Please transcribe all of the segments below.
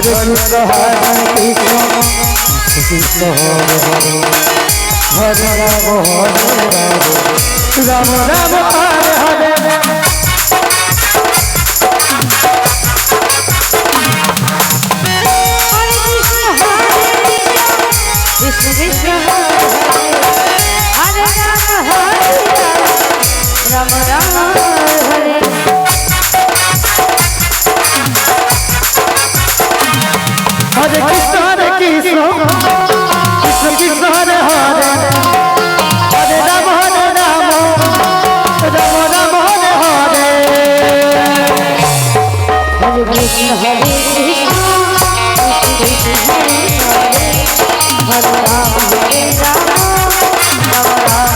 Krishna Krishna Hare Hare Hare Rama Rama Hare Hare Krishna Krishna Hare Rama Rama Rama Hare Hare Krishna Hare Krishna Krishna Krishna Hare Hare Hare Rama Rama Rama Hare Hare Hare Krishna Hare Krishna Krishna Krishna Hare Hare Hare Rama Rama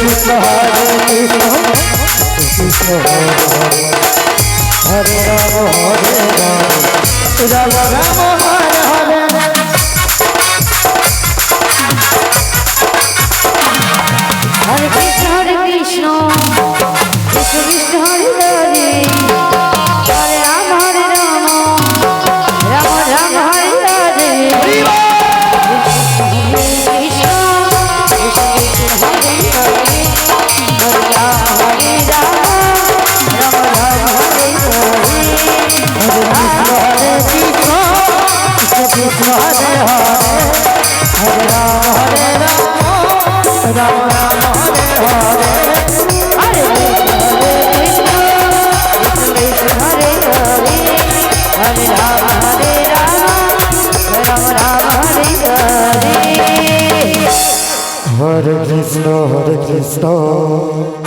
Rama Hare Krishna Hare Krishna Krishna Hare Hare Rama Rama Hare Hare Hare Krishna Hare Krishna Krishna Krishna Hare Hare Hare Rama Rama Rama Hare Hare Krishna Krishna Krishna Hare Hare Hare Rama Rama Rama Hare Hare Hare Krishna Krishna Hare Hare Hare Rama Rama Rama Hare Hare Hare Krishna Krishna Hare Hare Hare Rama Rama Rama Hare Hare Hare Krishna